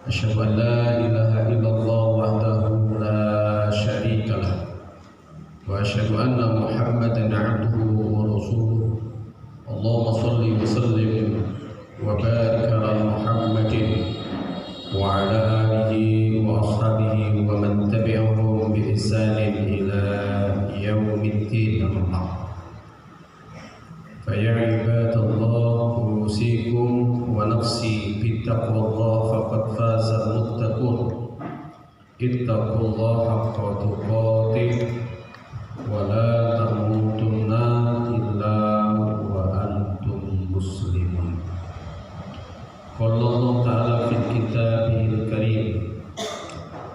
أشهد أن لا إله إلا الله وحده لا شريك له وأشهد أن محمدا عبده ورسوله اللهم صل وسلم وبارك على محمد وعلى آله وأصحابه ومن تبعهم بإحسان إلى يوم الدين أما بعد فيا عباد الله أوصيكم ونفسي بتقوى الله فقد فاز المتقون اتقوا الله حق تقاته ولا تموتن إلا وأنتم مسلمون. قال الله تعالى في كتابه الكريم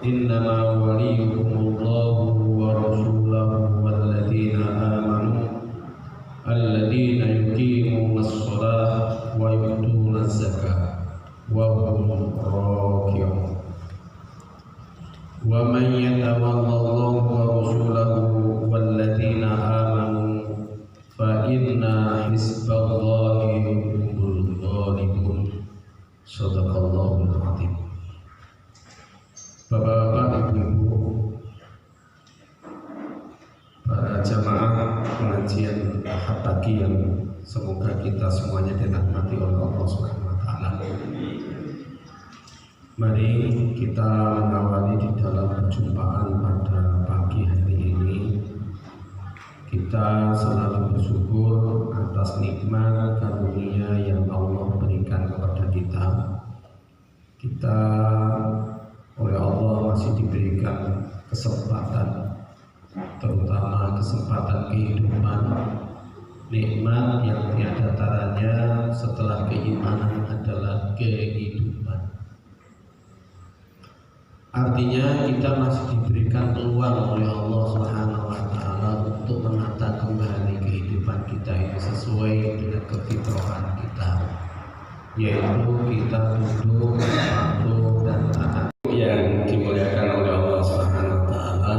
إنما وليكم الله ورسوله والذين آمنوا الذين يقيمون الصلاة ويؤتون الزكاة وهم راكعون ومن يتولى الله ورسوله والذين آمنوا فإن حزب الله هم الغالبون. Sadaqallahul Azim. Bapak-bapak, ibu-ibu, para jamaah pengajian Ahad pagi yang semoga kita semuanya dirahmati oleh Allah Subhanahu wa taala. Mari kita mengawali di dalam perjumpaan pada pagi hari ini. Kita selalu bersyukur atas nikmat karunia yang Allah berikan kepada kita. Kita oleh Allah masih diberikan kesempatan, terutama kesempatan kehidupan, nikmat yang tiada taranya setelah keimanan adalah kehidupan. Artinya kita masih diberikan peluang oleh Allah Subhanahu wa taala untuk menata kembali kehidupan kita ini sesuai dengan kefitrahan kita, yaitu kita tunduk, patuh dan taat. Yang dimuliakan oleh Allah Subhanahu wa taala,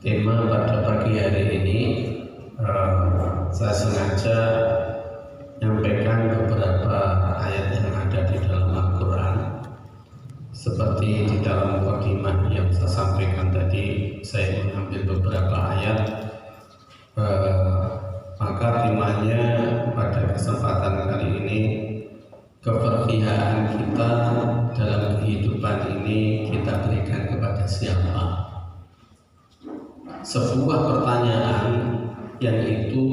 tema pada pagi hari ini saya sengaja menyampaikan beberapa ayat yang ada di dalam Al-Quran. Seperti di dalam mukadimah yang saya sampaikan tadi, saya mengambil beberapa ayat, maka temanya pada kesempatan kali ini keperpihakan kita dalam kehidupan ini kita berikan kepada siapa? Sebuah pertanyaan yang itu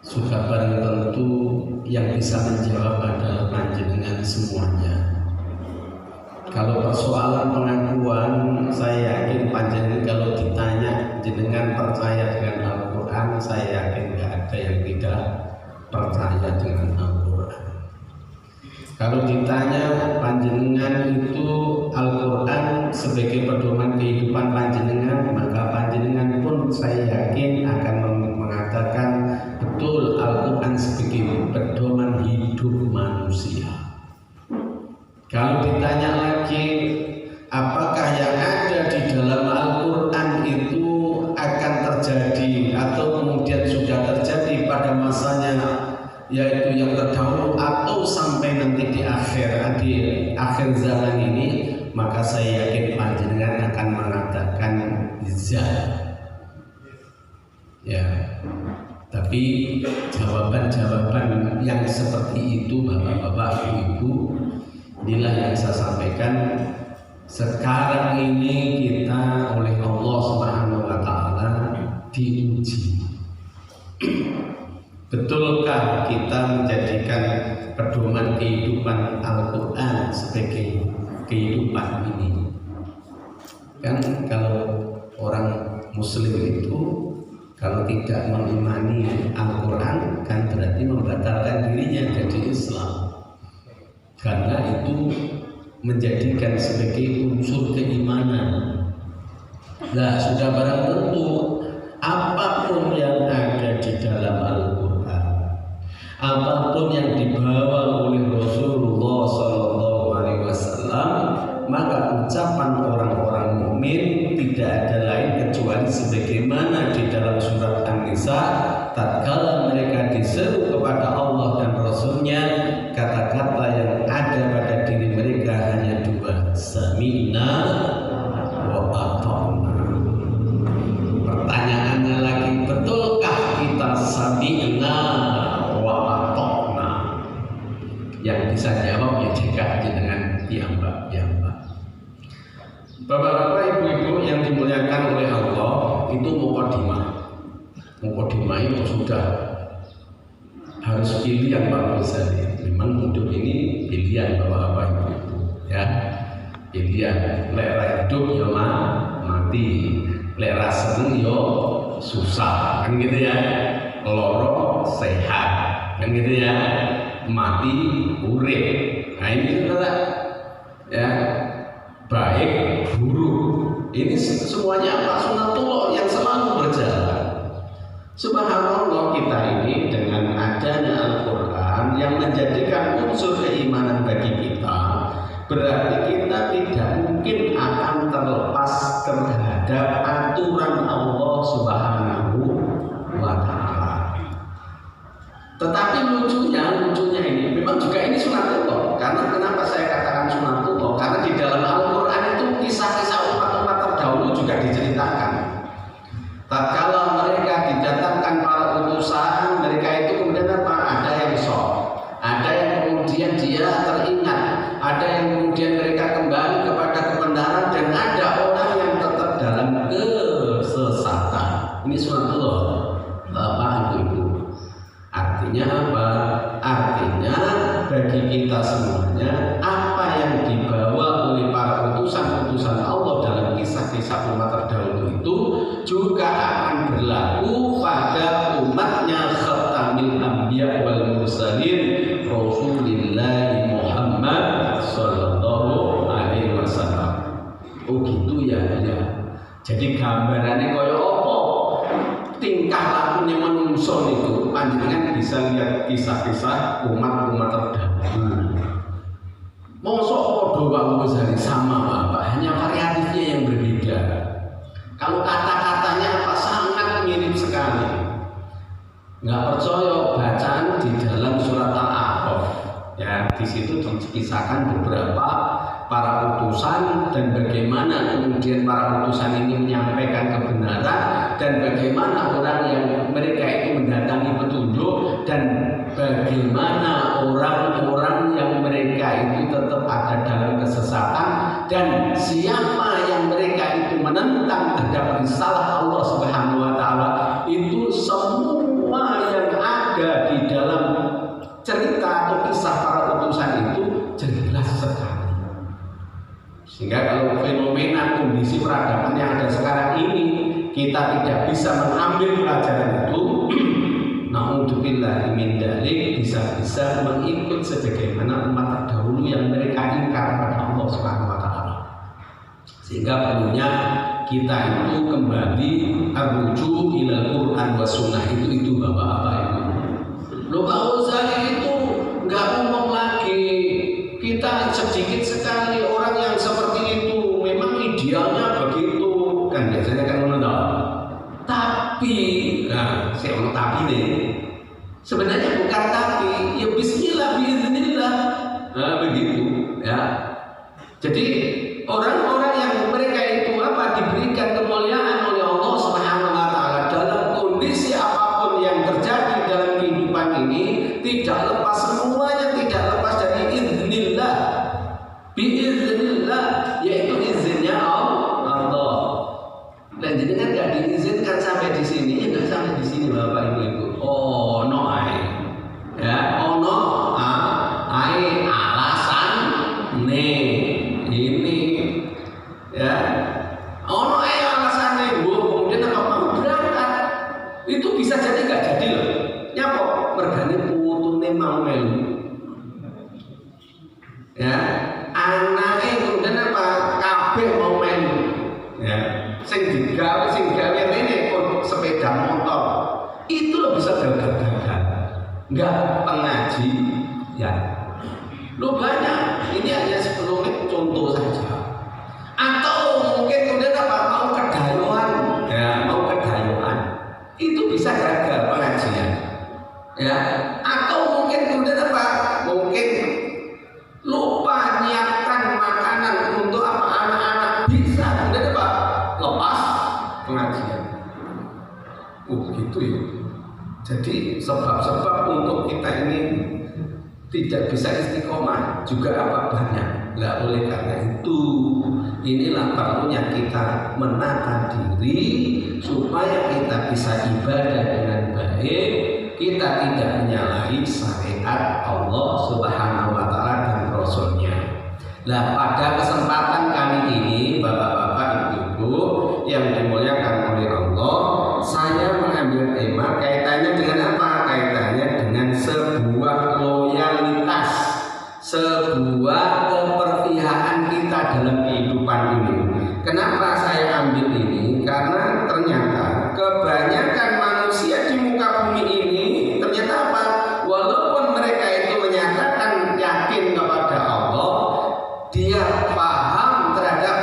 sudah barang tentu yang bisa menjawab adalah panjenengan semuanya. Kalau persoalan pengakuan, saya yakin panjenengan kalau ditanya jenengan percaya dengan Al-Quran, saya yakin nggak ada yang tidak percaya dengan Al-Quran. Kalau ditanya panjenengan itu Al-Quran sebagai pedoman kehidupan panjenengan, maka panjenengan pun saya yakin akan mengatakan betul Al-Quran sebagai pedoman hidup manusia. Kalau ditanya lagi, apakah yang ada di dalam Al-Quran itu akan terjadi atau kemudian sudah terjadi pada masanya, yaitu yang terdahulu atau sampai nanti di akhir zaman ini, maka saya yakin panjenengan akan mengatakan zat. Ya, tapi jawaban-jawaban yang seperti itu, bapak-bapak, ibu-ibu, inilah yang saya sampaikan. Sekarang ini kita oleh Allah Subhanahu wa taala diuji. Betulkah kita menjadikan pedoman kehidupan Al-Quran sebagai kehidupan ini? Kan kalau orang Muslim itu kalau tidak mengimani Al-Quran kan berarti membatalkan dirinya dari Islam. Karena itu menjadikan sebagai unsur keimanan. Nah, sudah barang tentu apapun yang ada di dalam Al-Quran, apapun yang dibawa oleh Rasulullah SAW, maka ucapan orang-orang mukmin tidak ada lain kecuali sebagaimana di dalam surat An-Nisa, tatkala mereka diseru kepada Allah dan Rasul-Nya, kata-kata yang ada pada pada diri mereka hanya dua, sami'na wa ata'na. Pertanyaannya lagi, betulkah kita sami'na wa ata'na? Yang bisa jawab ya jika dengan piyambak-piyambak. Bapak-bapak, ibu-ibu yang dimuliakan oleh Allah, itu mukadimah. Mukadimah itu sudah harus pilihan Pak Ghazali. Memang hidup ini pilihan bapak-bapak ibu-ibu, ya. Pilihan, lek hidup ya mati, lek seneng yo susah, kan gitu ya. Loro sehat, kan gitu ya. Mati urip. Nah ini adalah ya, baik buruk. Ini semuanya apa? Sunatullah yang selalu berjalan. Subhanallah, kita ini dengan adanya Al-Quran yang menjadikan unsur keimanan bagi kita, berarti kita tidak mungkin akan terlepas terhadap aturan Allah Subhanahu wa Ta'ala. Tetapi lucunya ini, memang juga ini sunatullah. Karena kenapa saya katakan sunatullah? Karena di dalam Al-Quran itu kisah-kisah umat-umat terdahulu juga diceritakan. Tatkala mereka didatangkan para utusan, mereka itu kemudian apa? Ada yang shock, ada yang kemudian dia teringat, ada yang kemudian mereka kembali kepada kebenaran, dan ada orang yang tetap dalam kesesatan. Ini sunatullah, Bapak Ibu. Artinya apa? Artinya bagi kita semuanya, apa yang dibawa oleh para utusan-utusan Allah dalam kisah-kisah umat terdahulu itu juga akan berlaku pada umatnya khatamil anbiya wal mursalin Rasulullah Muhammad sallallahu alaihi wasallam. Oh gitu ya. Jadi gambarannya kaya apa? Tingkah lakunya manusia itu, panjenengan bisa lihat kisah-kisah umat-umat terdahulu. Mosok podo Pak Ghazali sama Bapak, hanya variatifnya yang berbeda. Kalau kata-katanya apa sangat mirip sekali. Nggak percaya, bacaan di dalam surat Al-A'raf. Ya, di situ dikisahkan beberapa para utusan dan bagaimana kemudian para utusan ini menyampaikan kebenaran, dan bagaimana orang yang mereka itu mendatangi petunjuk, dan bagaimana orang-orang yang mereka itu tetap ada dalam kesesatan, dan siapa yang mereka itu menentang terhadap risalah Allah Subhanahu wa Ta'ala. Itu semua yang ada di dalam cerita atau kisah para utusan itu jelas sekali. Sehingga kalau fenomena kondisi peradaban yang ada sekarang ini kita tidak bisa mengambil pelajaran itu, na'udzubillahi min dzalik, bisa-bisa mengikut sebagaimana umat terdahulu yang mereka ingkar pada Allah Subhanahu wa Ta'ala. Sehingga perlunya kita itu kembali arruju ilal Quran wa sunnah, itu Bapak-bapak Ibu. Loh, Pak Ghazali itu nggak ngomong lagi. Kita sedikit sekali orang yang seperti itu, memang idealnya begitu kan, biasanya kan menolak. Tapi, nah, saya ngomong tapi nih. Sebenarnya bukan tapi, ya bismillah, biiznillah. Nah, begitu ya. Jadi orang-orang yang mereka itu apa, diberikan kemuliaan oleh Allah Subhanahu wa Ta'ala dalam kondisi apapun yang terjadi dalam kehidupan ini, tidak lepas, semuanya tidak lepas dari iznillah, biiznillah, yaitu izinnya Allah. Dan jadi kan nggak diizinkan sampai di sini, ya nggak sampai di sini Bapak Ibu. Oh no ai, ya oh no ai alasan nih ini ya. Oh no ai alasan nih bu, kemudian apa mau berangkat itu bisa jadi nggak jadi loh. Nyapa mergane putune mau melu ya, anaknya kemudian apa kabeh mau melu ya, sing digawe ini sepeda motor itu lo bisa gagal-gagal, nggak pengaji ya lo banyak. Ini hanya 10 menit contoh saja. Atau mungkin kemudian apa mau kedayuan ya, mau kedayuan itu bisa gagal pengajian ya. Atau mungkin kemudian apa, mungkin lupa Gitu ya. Jadi sebab-sebab untuk kita ini tidak bisa istiqomah juga banyak. Nah, oleh karena itu inilah perlunya kita menata diri supaya kita bisa ibadah dengan baik, kita tidak menyalahi syariat Allah Subhanahu wa taala dan Rasulnya. Nah, pada kesempatan kali ini Bapak-bapak, Ibu-ibu yang dimuliakan oleh Allah, saya mengambil tema kaitannya dengan apa? Kaitannya dengan sebuah loyalitas, sebuah keperpihakan kita dalam kehidupan ini. Kenapa saya ambil ini? Karena ternyata kebanyakan manusia di muka bumi ini ternyata apa? Walaupun mereka itu menyatakan yakin kepada Allah, dia paham terhadap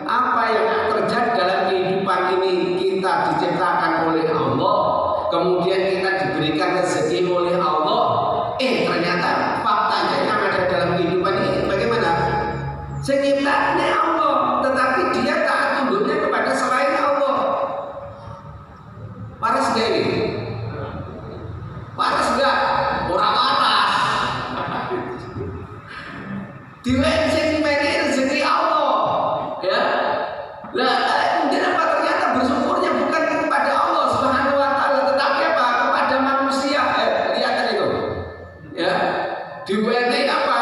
apa yang terjadi dalam kehidupan ini. Kita diciptakan oleh Allah, kemudian kita diberikan rezeki oleh Allah. Ternyata faktanya yang ada dalam kehidupan ini bagaimana? Sekitarnya Allah, tetapi dia taat tunduknya kepada selain Allah. Paras gak ini? Paras gak? Orang paras. Diwencing rezeki Allah, ya. Lah, kemudian apa? Ternyata bersyukurnya bukan kepada Allah Subhanahu wa taala, tetapi apa? Kepada manusia. Lihat itu. Ya. Diwencing apa?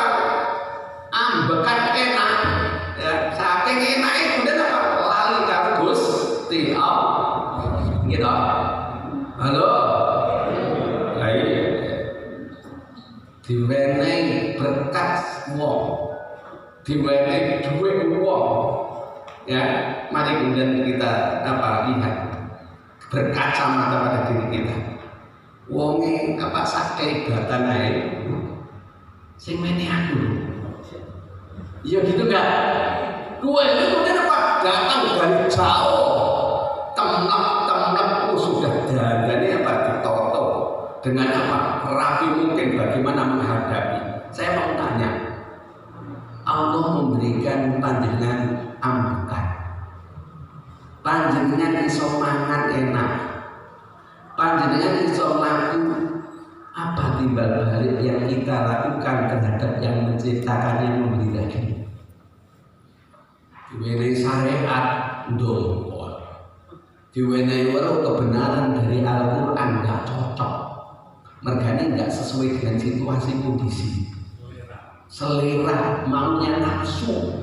Ambekan enak. Ya, saking enaknya kemudian apa? Lali karo Gusti Allah. Gitu. Halo. Hai. Diwenehi berkat wong, diwenehi duit wong, ya. Mari kemudian kita lihat berkacamata pada diri kita. Wonge sakit ibatan ae, sing menehi aku. Iya gitu enggak? Duwe itu kemudian datang dari jauh, temlep sudah dandane ditoto dengan rapi mungkin bagaimana menghadapi. Saya mau tanya, Allah memberikan panjenengan ambekan, panjenengan iso mangan enak, panjenengan iso mlaku, apa timbal balik yang kita lakukan terhadap yang menciptakan, yang memberi tadi? Diwenehi syariat ndonga, diwenehi weruh kebenaran dari Al-Qur'an enggak cocok, mergane enggak sesuai dengan situasi kondisi, selera, maunya nafsu.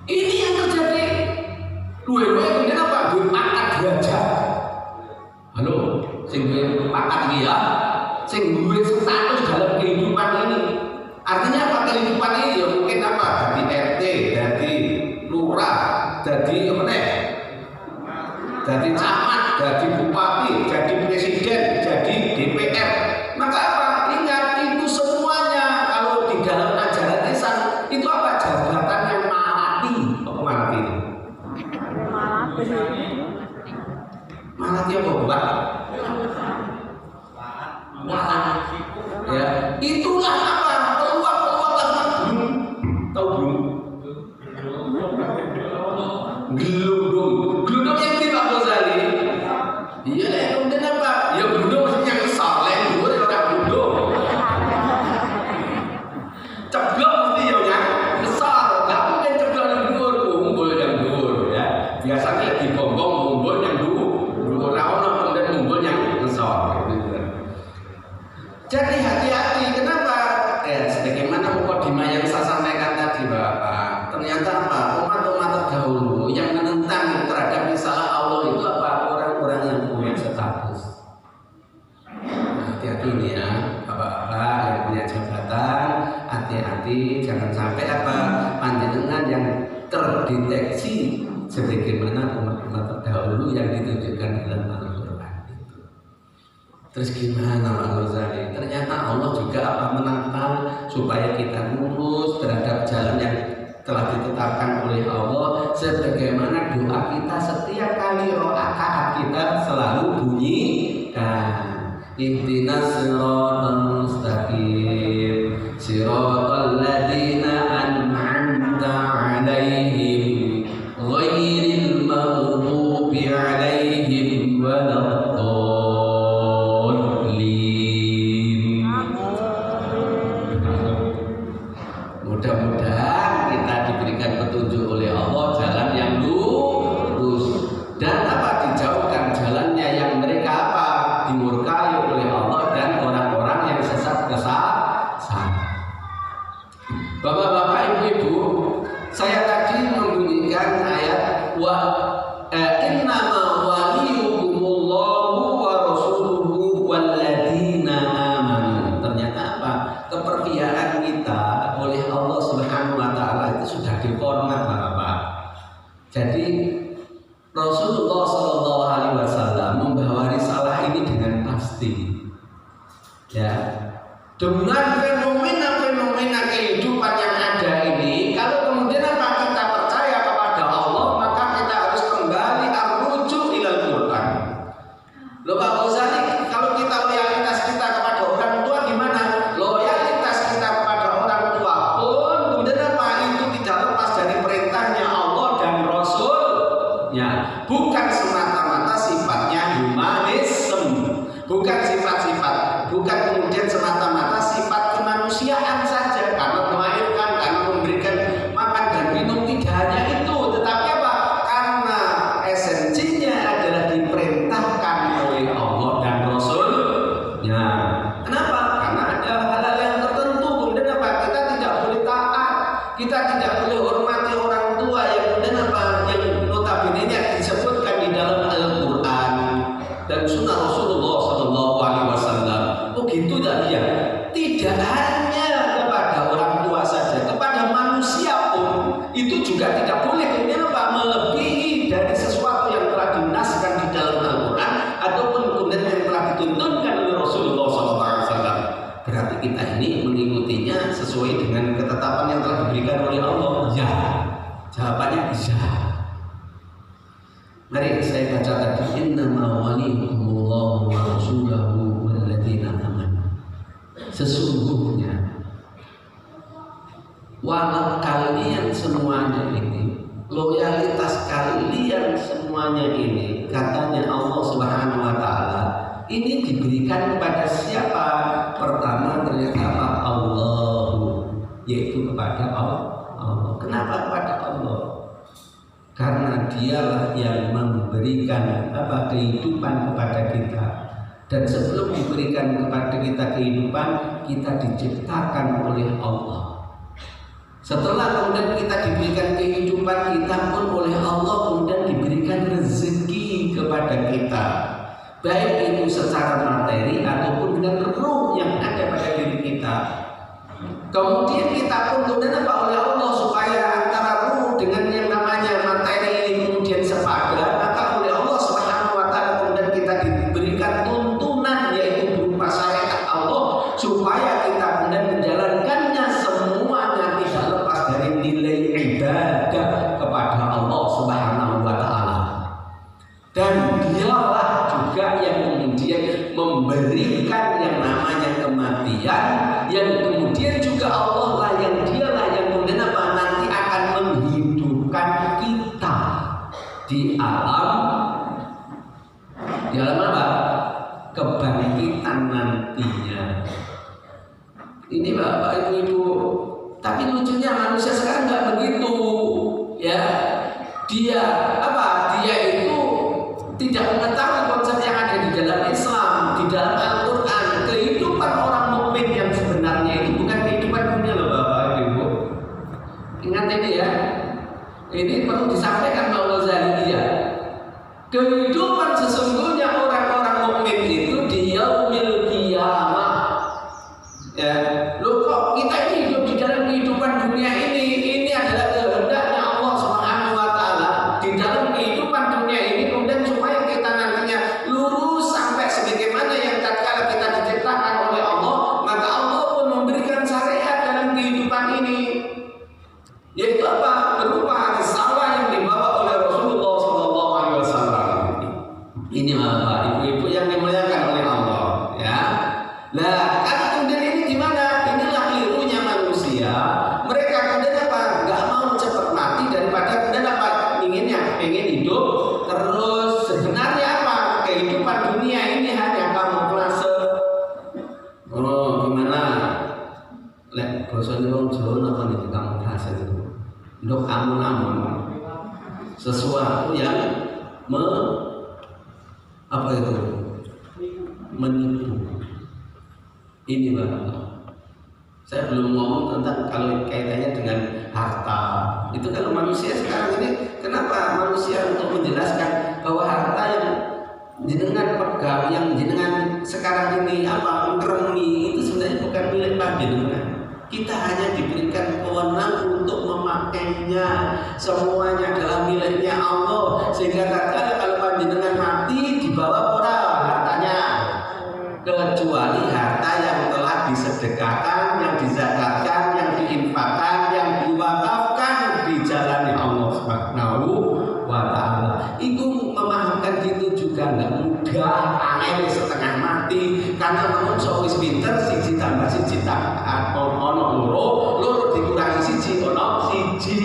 Ini yang terjadi. Duwe-duwe kemudian apa? Duwe pangkat derajat. Halo, sing duwe pangkat iki ya, sing duwe status dalam kehidupan ini. Artinya apa? Kehidupan ini ya mungkin Dadi RT, dadi lurah, dadi dadi camat, dadi bupati, jadi presiden, jadi DPR. Maka apa? Ingat, itu semuanya kalau di dalam ajaran Islam itu jabatan yang malati. Apa malati itu? Malati apa bukan? Malati. Ya, itulah peluang lah belum. Tahu belum? Gelundung yang tidak Ghazali. Iya lah, kemudian apa? Ya gelundung maksudnya yang saleh dulu orang gelundung. Ceblok mesti yang besar, nggak mungkin ceblok yang dhuwur, umbul yang dhuwur ya. Biasanya di bonggong umbul yang dhuwur, ora kemudian umbul yang besar. Jadi hati-hati, kenapa? Sebagaimana mukadimah yang saya sampaikan tadi Bapak, ternyata umat-umat terdahulu yang menentang terhadap risalah Allah itu orang-orang yang punya status. Hati-hati ini ya, Bapak-bapak yang punya jabatan, hati-hati jangan sampai panjenengan yang terdeteksi sebagaimana umat-umat terdahulu yang ditunjukkan dalam Al-Qur'an itu. Terus gimana Pak Ghazali? Ternyata Allah juga menantang supaya kita lurus terhadap jalan yang telah ditetapkan oleh Allah, sebagaimana doa kita setiap kali rakaat kita selalu bunyi ihdinas siratal mustaqim siratal ladzina an'amta 'alaihim ghairil maghdubi 'alaihim waladdallin. innama waliyukumullahu wa rasuluhu walladzina amanu. Ternyata apa? Kepercayaan kita oleh Allah Subhanahu wa taala itu sudah dihormat, Bapak. Jadi Rasulullah Shallallahu Alaihi Wasallam membawa risalah ini dengan pasti, ya, dengan fenomena-fenomena kehidupan yang ada ini. Kalau kemudian apa kita percaya kepada Allah, maka kita harus kembali arruju ilal Quran. Loh Pak Ghazali, kalau kita loyalitas kita kepada orang tua gimana? Loyalitas kita kepada orang tua pun kemudian apa itu tidak lepas dari perintahnya Allah dan Rasulnya, bukan semata-mata sifatnya humanisme, bukan sifat-sifat, bukan kemudian semata-mata sifat kemanusiaan saja, karena melahirkan, karena memberikan makan dan minum, tidak hanya itu, tetapi apa? Karena esensinya adalah diperintahkan oleh Allah dan Rasulnya. Kenapa? Karena ada hal-hal yang tertentu kemudian apa? Kita tidak boleh taat, kita tidak boleh hormati orang tua yang kemudian apa? Yang notabene-nya disebutkan di dalam Al-Quran dan Sunnah Rasulullah Sallallahu Alaihi Wasallam. Oh gitu dah ya. Tidak hanya kepada orang tua saja, kepada manusia pun itu juga tidak boleh kemudian apa? Melebihi dari sesuatu yang telah dinaskan di dalam Al-Quran ataupun kemudian yang telah dituntunkan oleh Rasulullah Sallallahu Alaihi Wasallam. Berarti kita ini mengikutinya sesuai dengan ketetapan yang telah diberikan oleh Allah. Ya, jawabannya ya. Mari saya baca tadi, innama waliyukumullahu wa rasuluhu walladzina amanu. Sesungguhnya walau kalian semuanya ini, loyalitas kalian semuanya ini, katanya Allah Subhanahu wa taala, ini diberikan kepada siapa? Pertama ternyata apa? Allah, yaitu kepada Allah. Kenapa kepada Allah? Karena dialah yang memberikan apa? Kehidupan kepada kita. Dan sebelum diberikan kepada kita kehidupan, kita diciptakan oleh Allah. Setelah kemudian kita diberikan kehidupan, kita pun oleh Allah kemudian diberikan rezeki kepada kita, baik itu secara materi ataupun dengan ruh yang ada pada diri kita. Kemudian kita pun kemudian apa? Oleh Allah supaya antara ruh dengan yang namanya materi ini kemudian sepadan, maka oleh Allah Subhanahu wa taala kemudian kita diberikan tuntunan, yaitu berupa syariat Allah, supaya kita kemudian menjalankannya semuanya tidak lepas dari nilai ibadah kepada Allah Subhanahu wa taala. Dan dialah juga yang kemudian memberikan yang namanya kematian, yang kemudian juga Allah lah yang dialah yang kemudian apa? Nanti akan menghidupkan kita di alam apa? Kebangkitan nantinya. Ini Bapak Ibu, tapi lucunya manusia sekarang nggak begitu, ya. Dia apa? Dia itu tidak mengetahui konsep yang ada di dalam Islam, di dalam Al-Quran. Kehidupan orang mukmin yang sebenarnya itu bukan kehidupan dunia loh Bapak Ibu. Ingat ini ya. Ini perlu disampaikan Pak Ghazali ya. Kehidupan sesungguhnya orang-orang mukmin itu di yaumil qiyamah. Ya, loh kok kita ini hidup di dalam kehidupan dunia ini? Ini adalah kehendaknya Allah Subhanahu wa taala di dalam kehidupan dunia ini kemudian supaya kita nantinya lurus sampai sebagaimana yang tatkala kita diciptakan oleh Allah, maka Allah pun memberikan syariat dalam kehidupan ini. Yaitu apa? Berupa risalah yang dibawa oleh Rasulullah Sallallahu Alaihi Wasallam. Ini Bapak Ibu-ibu yang dimuliakan oleh Allah, ya. Nah, kalau kemudian ini gimana? Inilah kelirunya manusia. Mereka kemudian apa? Gak mau cepat mati daripada kemudian apa? Ingin hidup terus. Sebenarnya apa? Kehidupan dunia ini hanya kamuflase. Oh, gimana? Lek bosone wong Jawa apa nih kamuflase itu? Ndok amun-amun. Sesuatu yang apa itu? Menipu. Ini Bapak. Saya belum ngomong tentang kalau kaitannya dengan harta. Itu kalau manusia sekarang ini, kenapa manusia untuk menjelaskan jenengan pegang, yang jenengan sekarang ini apa ngeremi itu sebenarnya bukan milik panjenengan. Kita hanya diberikan wewenang untuk memakainya. Semuanya adalah miliknya Allah. Sehingga kalau panjenengan mati dibawa orang hartanya, kecuali harta yang telah disedekahkan, yang dizakatkan, yang diinfakkan, yang diwakafkan di jalannya Allah Subhanahu wa ta'ala. Itu memahamkan gitu juga nggak mudah, aneh setengah mati. Karena manusia wis pinter, siji tambah siji atau ono loro dikurangi siji ono siji.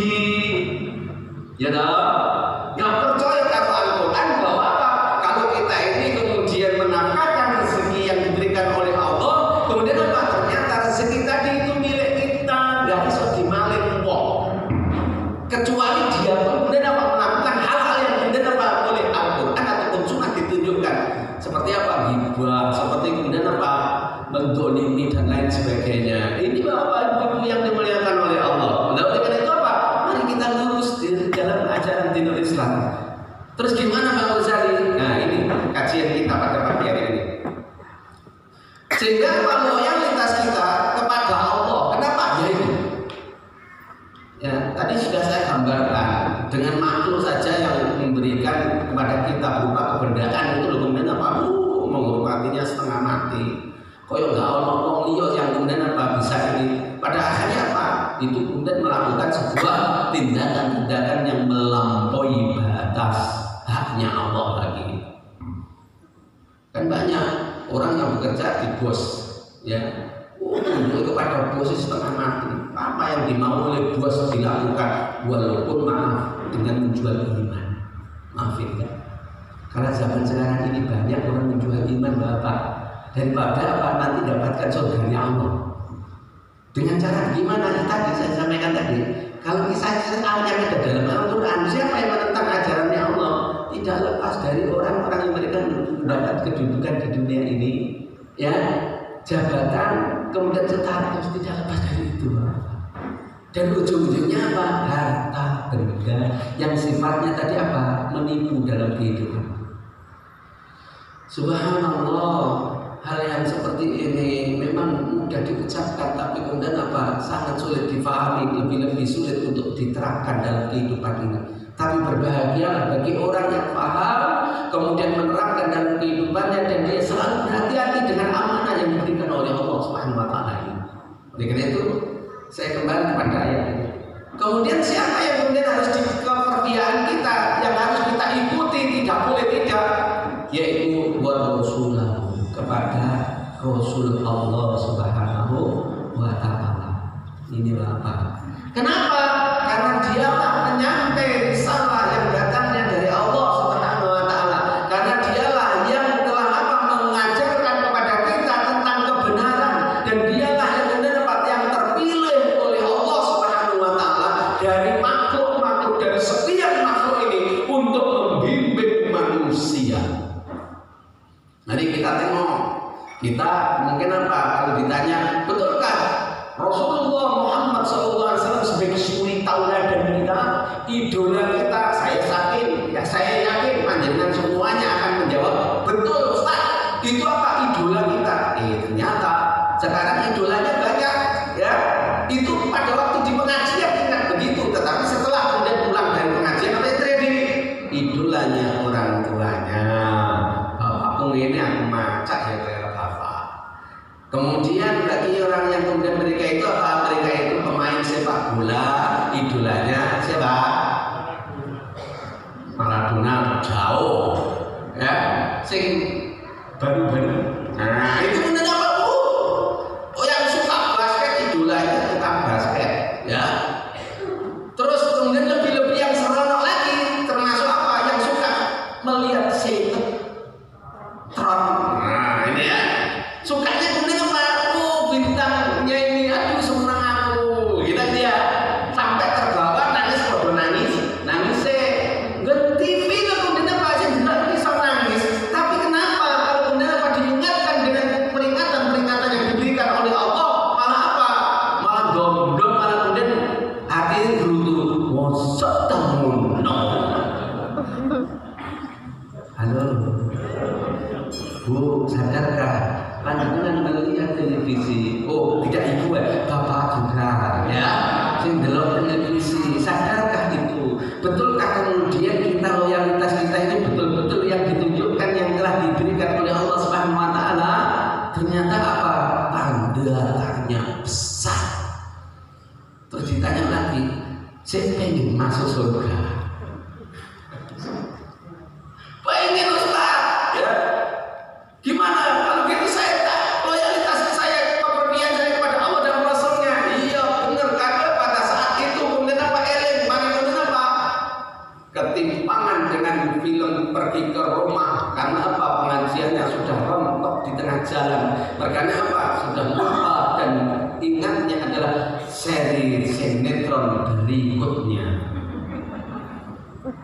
Ya dah, nggak percaya kata Al-Quran bahwa apa? Kalau kita ini kemudian menafkahkan rezeki yang diberikan oleh Allah, kemudian apa? Ternyata rezeki tadi itu milik kita, nggak bisa dimaling wong. Kecuali dia kemudian apa melakukan hal-hal yang kemudian apa oleh Al-Quran ataupun sunnah ditunjukkan, seperti apa hibah, seperti kemudian apa mendolimi dan lain sebagainya. Ini apa ibu yang dimuliakan oleh Allah. Oleh karena itu apa? Mari kita lurus di dalam ajaran dinul Islam. Terus gimana Bang Ghazali? Nah ini kajian kita pada pagi hari ini. Sehingga loyalitas kita kepada Allah. Kenapa? Ya ini. Ya tadi sudah saya gambarkan dengan makhluk saja yang memberikan kepada kita berupa kebendaan itu loh, kemudian apa? Menghormatinya setengah mati. Koyo nggak ono wong liya yang kemudian apa bisa ini. Pada akhirnya apa? Itu kemudian melakukan sebuah tindakan-tindakan yang melampaui batas haknya Allah lagi. Kan banyak orang yang bekerja di bos, ya, untuk kepada bos setengah mati. Apa yang dimau oleh bos dilakukan, walaupun maaf dengan menjual iman. Maafin kan? Karena zaman sekarang ini banyak orang menjual iman Bapak. Daripada apa nanti dapatkan surganya Allah. Dengan cara gimana? Tadi saya sampaikan tadi. Kalau kisah-kisah yang ada dalam Al-Quran, siapa yang menentang ajarannya Allah? Tidak lepas dari orang-orang yang mereka mendapat kedudukan di dunia ini, ya, jabatan, kemudian status, tidak lepas dari itu. Dan ujung-ujungnya apa? Harta benda yang sifatnya tadi apa? Menipu dalam kehidupan. Subhanallah. Hal yang seperti ini memang mudah diucapkan, tapi kemudian apa? Sangat sulit difahami, lebih sulit untuk diterapkan dalam kehidupan ini. Tapi berbahagia bagi orang yang paham, kemudian menerapkan dalam kehidupannya, dan dia selalu berhati-hati dengan amanah yang diberikan oleh Allah Subhanahu wa ta'ala ini. Oleh karena itu, saya kembali kepada ayat ini. Kemudian siapa yang kemudian harus di kepercayaan kita, yang harus kita ikuti, tidak boleh tidak, yaitu wa rasulahu, kepada Rasul Allah Subhanahu wa ta'ala. Inilah apa? Kenapa? Karena dialah penyampai risalah yang datangnya dari Allah Subhanahu wa ta'ala. Karena dialah yang telah apa mengajarkan kepada kita tentang kebenaran, dan dialah yang yang terpilih oleh Allah Subhanahu wa ta'ala dari makhluk-makhluk, dari setiap makhluk ini untuk membimbing manusia. Mari kita tengok, kita mungkin apa kalau ditanya, betulkah Rasulullah Muhammad SAW sebagai suri tauladan kita, idola kita? Saya yakin panjenengan semuanya akan menjawab, betul Ustaz, itu apa idola kita? Ternyata sekarang idolanya banyak, ya. Itu pada waktu di pengajian tidak begitu, tetapi setelah kemudian pulang dari pengajian apa yang terjadi? Idolanya orang tuanya. Ini aku macak ya kayak bapak. Kemudian bagi orang yang kemudian mereka itu apa? Mereka itu pemain sepak bola, idolanya siapa? Maradona jauh, ya. Sing baru-baru. Nah itu kemudian apa? Yang suka basket idolanya tukang basket, ya. Terus kemudian lebih-lebih yang seronok lagi, termasuk apa? Yang suka melihat sinetron. Nah ini ya, sukanya kemudian apa? Bintangnya ini, aduh senang aku, gitu dia, sampai terbawa nangis, bodoh nangis nggak TV kemudian apa aja tidak bisa nangis. Tapi kenapa kalau kemudian apa diingatkan dengan peringatan yang diberikan oleh Allah, malah apa? Malah dom-dom, malah kemudian hati gerutu, mosok temun, no. Halo. Bu, sadarkah panjenengan melihat televisi? Oh, tidak ibu ya, bapak juga ya. Sing delok televisi, sadarkah itu? Betulkah kemudian kita loyalitas kita ini betul-betul yang ditunjukkan yang telah diberikan oleh Allah Subhanahu wa taala? Ternyata apa? Tanda tanya besar. Terus ditanya lagi, saya pengen masuk surga. Pengen Ustaz, ya. Gimana kalau gitu saya loyalitas saya, kepercayaan saya kepada Allah dan Rasulnya? Iya benar, karena pada saat itu kemudian apa eling, kemudian apa? Ketimpangan dengan film Pergi ke Roma. Karena apa? Pengajiannya sudah rontok di tengah jalan. Makanya apa? Sudah lupa dan ingatnya adalah seri sinetron berikutnya.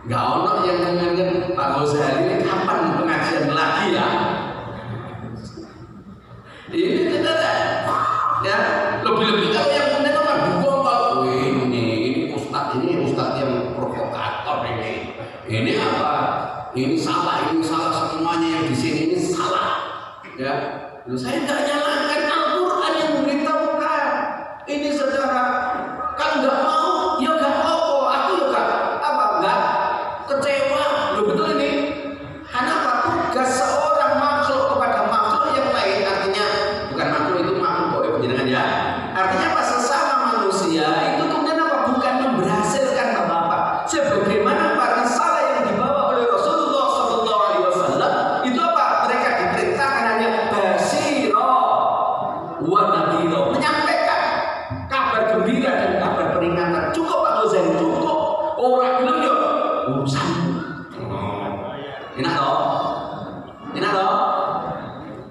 Gak ono yang mengingat Pak Ghazali ini kapan pengajian lagi ya? Ini tidak ya, lebih-lebih kalau yang kemudian apa? Dua Pak, ini ustadz yang provokator ini. Ini apa? Ini salah semuanya yang di sini ini salah. Ya, loh, saya nggak nyalakan Al-Quran yang memberitahukan. Ini saudara, kalau nggak mau, ya nggak apa-apa. Aku ya nggak kecewa. Loh betul ini. Kenapa? Tugas seorang makhluk kepada makhluk yang lain, artinya bukan makhluk itu makhluk boleh penjenengan ya. Artinya apa? Sesama manusia itu kemudian apa? Bukan memberhasilkan apa-apa. Sebagaimana para risalah yang dibawa oleh Rasulullah SAW itu apa? Mereka diperintahkan hanya basiro wa nadhiro, menyampaikan kabar gembira dan kabar peringatan. Cukup Pak Dosen, cukup. Orang bilang ya urusan. Enak toh? Enak toh?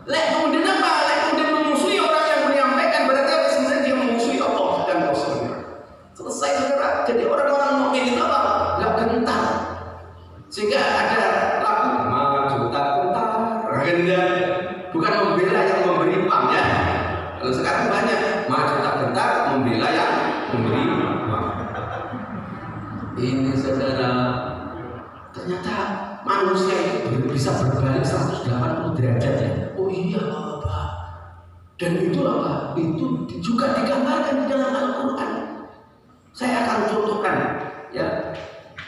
Lek kemudian apa? Lek kemudian memusuhi orang yang menyampaikan, berarti apa? Sebenarnya dia memusuhi Allah dan Rasulnya. Selesai saudara. Jadi orang-orang mukmin itu apa? Gak gentar. Sehingga ada lagu maju tak gentar. Bukan membela yang memberi pam ya. Kalau sekarang banyak maju tak gentar, membela yang memberi pam. Ini saudara, ternyata manusia itu bisa berbalik 180 derajat ya. Oh iya Bapak. Dan itu apa? Itu juga digambarkan di dalam Al-Quran. Saya akan contohkan ya,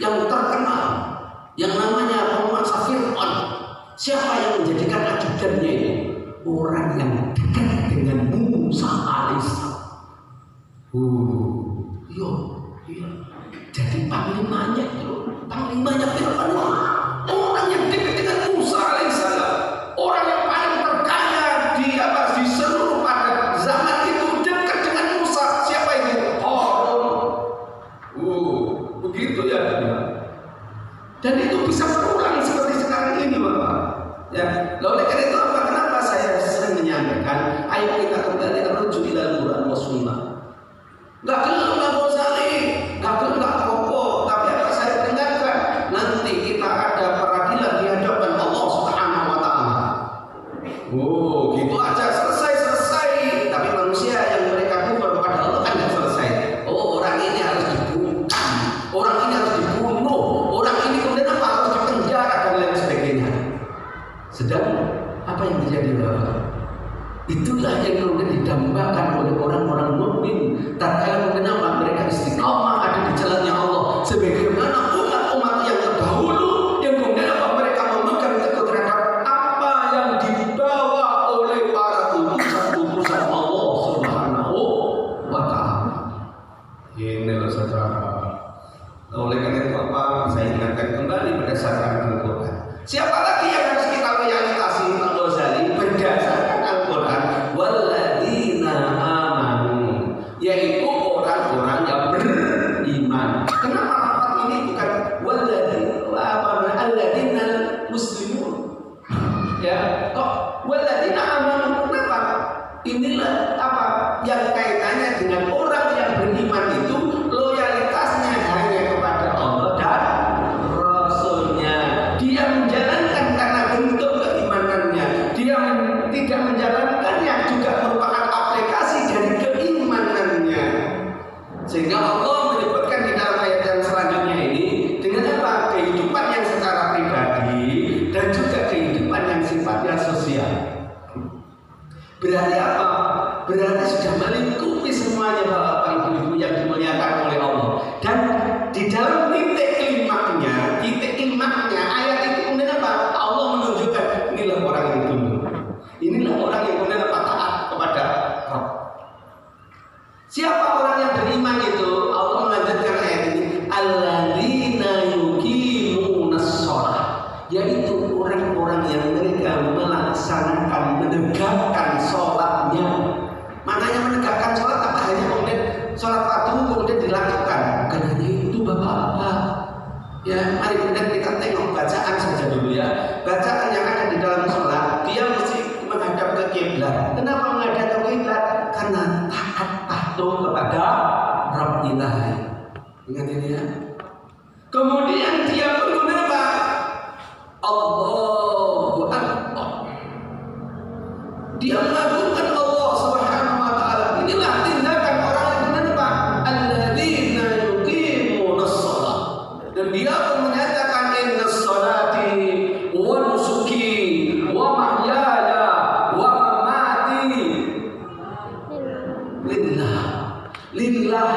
yang terkenal, yang namanya penguasa Fir'aun. Siapa yang menjadikan ajudannya ini? Orang yang dekat dengan Musa alaihissalam. Iya. Jadi panglimanya Fir'aun, orang yang dekat dengan Musa alaihissalam, orang yang paling terkaya di seluruh pada zaman itu, dekat dengan Musa. Siapa itu? Harun. Begitu ya. Dan itu bisa berulang seperti sekarang ini, Bapak. Ya, oleh karena itu apa? Kenapa saya sering menyampaikan, ayo kita kembali menuju ila Al-Quran wa Sunnah. Gak gelap Pak Ghazali, gak apa-apa, tapi apa saya peringatkan, nanti kita ada peradilan di hadapan Allah Subhanahu wa taala. Gitu aja selesai. Tapi manusia yang mereka kufur kepada Allah kan tidak selesai. Orang ini harus dibungkam, orang ini harus dibunuh, orang ini kemudian apa? Harus dipenjara dan lain sebagainya. Sedang apa yang terjadi Bapak? Itulah yang kemudian didambakan oleh orang-orang mukmin. Tatkala kemudian apa? Mereka istiqamah ada di jalannya Allah. Sebagaimana umat-umat yang terdahulu yang kemudian apa? Mereka memegang teguh terhadap apa yang dibawa oleh para utusan Allah Subhanahu wa taala. Ini loh saudara. Oleh karena itu apa? Saya ingatkan kembali berdasarkan Al-Quran. Siapa lagi yang harus kita loyalitasi Pak Ghazali? Berdasarkan Al-Quran. Walladzina amanu, yaitu orang-orang yang beriman. Kenapa lafaz ini bukan Berarti apa? Berarti sudah melingkupi semuanya Bapak Ibu yang dimuliakan oleh Allah. Dan di dalam titik klimaknya ayat itu kemudian apa? Allah menunjukkan inilah orang yang tunduk. Inilah orang yang kemudian apa? Taat kepada Rabb. Siapa orang yang beriman itu? Allah melanjutkan ayat ini, alladzina yuqimunas shalah, yaitu orang-orang yang mereka melaksanakan, menegakkan sholatnya. Maknanya menegakkan sholat apa? Hanya kemudian sholat fardu kemudian dilakukan, bukan hanya itu Bapak-bapak. Ya, mari kemudian kita tengok bacaan saja dulu ya. Bacaan yang ada di dalam sholat, dia mesti menghadap ke kiblat. Kenapa menghadap ke kiblat? Karena taat patuh kepada Rabb ilahi. Ingat ini ya. Kemudian dia kemudian apa? Allahu Akbar. Dia mengagungkan Allah Subhanahu wa taala. Inilah tindakan orang yang benar apa? Alladzina yuqimunas shalah. Dan dia pun menyatakan innas salati wa nusuki wa mahyaya wa mamati lillah.